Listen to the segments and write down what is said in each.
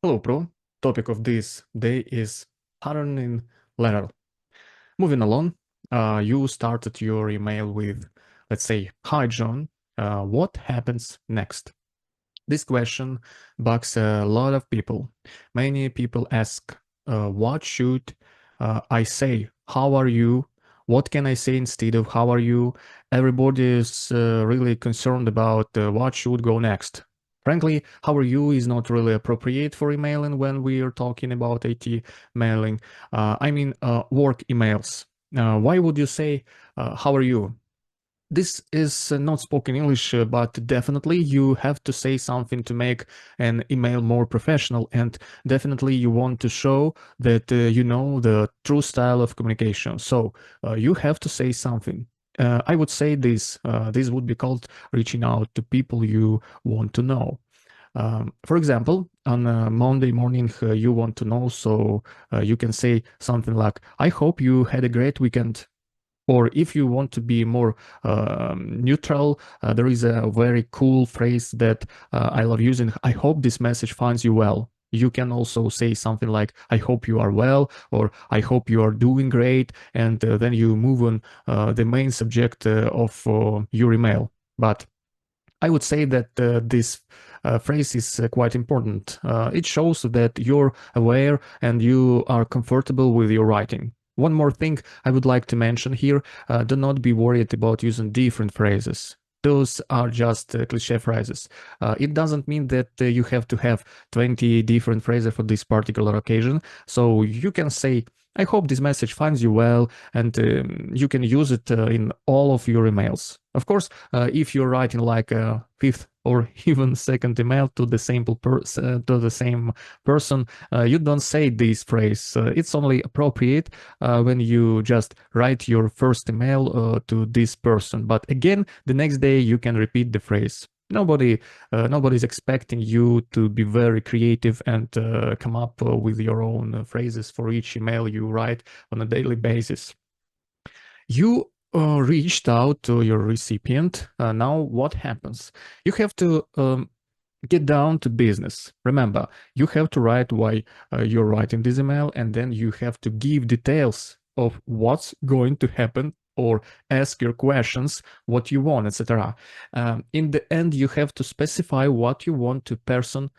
Hello, Pro. Topic of this day is patterning letter. Moving along, you started your email with, let's say, "Hi, John. What happens next?" This question bugs a lot of people. Many people ask, what should I say? How are you? What can I say instead of how are you? Everybody is really concerned about what should go next. Frankly, how are you is not really appropriate for emailing when we are talking about IT mailing. I mean, work emails. Why would you say, how are you? This is not spoken English, but definitely you have to say something to make an email more professional, and definitely you want to show that you know the true style of communication. So you have to say something. I would say this would be called reaching out to people you want to know. For example, on a Monday morning, you want to know, so you can say something like, "I hope you had a great weekend." Or if you want to be more neutral, there is a very cool phrase that I love using. "I hope this message finds you well." You can also say something like, "I hope you are well," or "I hope you are doing great," and then you move on the main subject of your email. But I would say that this phrase is quite important. It shows that you're aware and you are comfortable with your writing. One more thing I would like to mention here, do not be worried about using different phrases. Those are just cliché phrases. It doesn't mean that you have to have 20 different phrases for this particular occasion. So you can say, "I hope this message finds you well," and you can use it in all of your emails. Of course, if you're writing like a fifth or even second email to the same person, you don't say this phrase. It's only appropriate when you just write your first email to this person. But again, the next day you can repeat the phrase. Nobody's expecting you to be very creative and come up with your own phrases for each email you write on a daily basis. You reached out to your recipient. Now what happens? You have to get down to business. Remember, you have to write why you're writing this email, and then you have to give details of what's going to happen, or ask your questions, what you want, etc. In the end, you have to specify what you want the person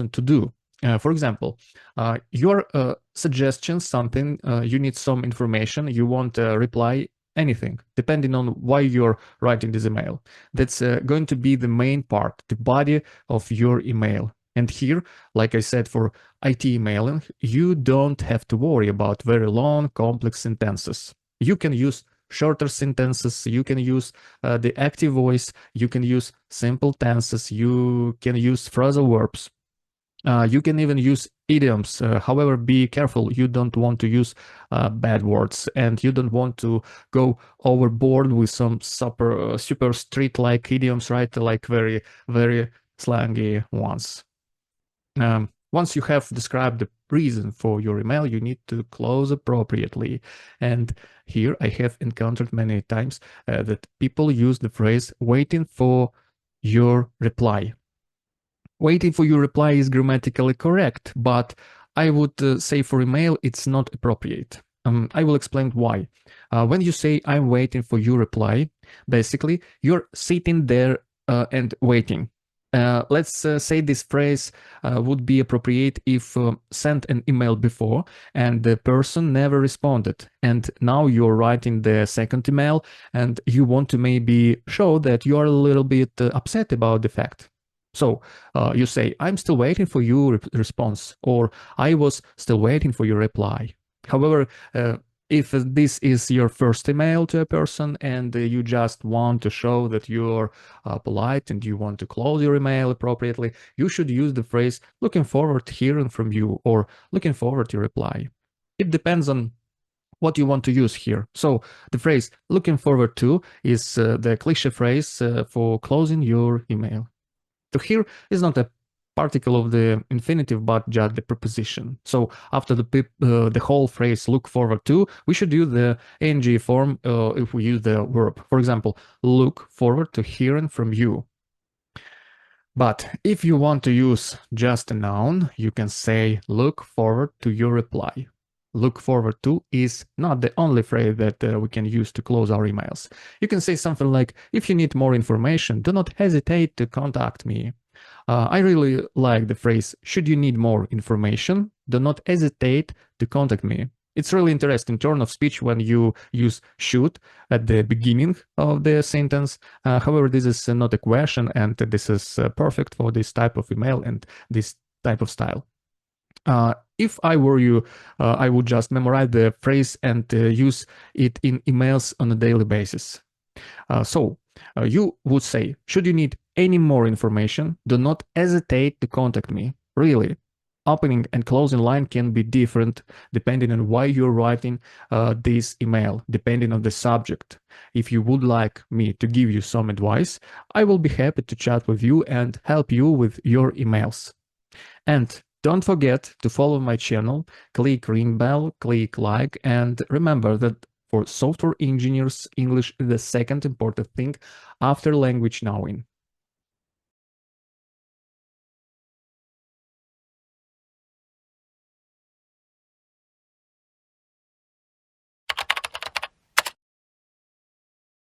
to do. For example, your suggestion, something, you need some information, you want a reply, anything, depending on why you're writing this email. That's going to be the main part, the body of your email. And here, like I said, for IT emailing, you don't have to worry about very long, complex sentences. You can use shorter sentences, you can use the active voice, you can use simple tenses, you can use phrasal verbs. You can even use idioms. However, be careful. You don't want to use bad words, and you don't want to go overboard with some super street-like idioms, right? Like very, very slangy ones. Once you have described the reason for your email, you need to close appropriately. And here I have encountered many times that people use the phrase "waiting for your reply." Waiting for your reply is grammatically correct, but I would say for email it's not appropriate. I will explain why. When you say "I'm waiting for your reply," basically you're sitting there and waiting. Let's say this phrase would be appropriate if sent an email before and the person never responded, and now you're writing the second email and you want to maybe show that you are a little bit upset about the fact. So you say, "I'm still waiting for your response," or "I was still waiting for your reply." However, if this is your first email to a person and you just want to show that you're polite and you want to close your email appropriately, you should use the phrase "looking forward to hearing from you," or "looking forward to your reply." It depends on what you want to use here. So the phrase "looking forward to" is the cliche phrase for closing your email. So here is not a particle of the infinitive, but just the preposition. So after the whole phrase "look forward to," we should use the ing form if we use the verb. For example, "look forward to hearing from you." But if you want to use just a noun, you can say look forward to your reply. Look forward to is not the only phrase that we can use to close our emails. You can say something like, if you need more information, do not hesitate to contact me. I really like the phrase, should you need more information, do not hesitate to contact me. It's really interesting turn of speech when you use should at the beginning of the sentence. However, this is not a question, and this is perfect for this type of email and this type of style. If I were you, I would just memorize the phrase and use it in emails on a daily basis. So you would say, should you need any more information, do not hesitate to contact me. Really. Opening and closing line can be different depending on why you're writing this email, depending on the subject. If you would like me to give you some advice, I will be happy to chat with you and help you with your emails. And don't forget to follow my channel, click ring bell, click like, and remember that for software engineers, English is the second important thing after language knowing.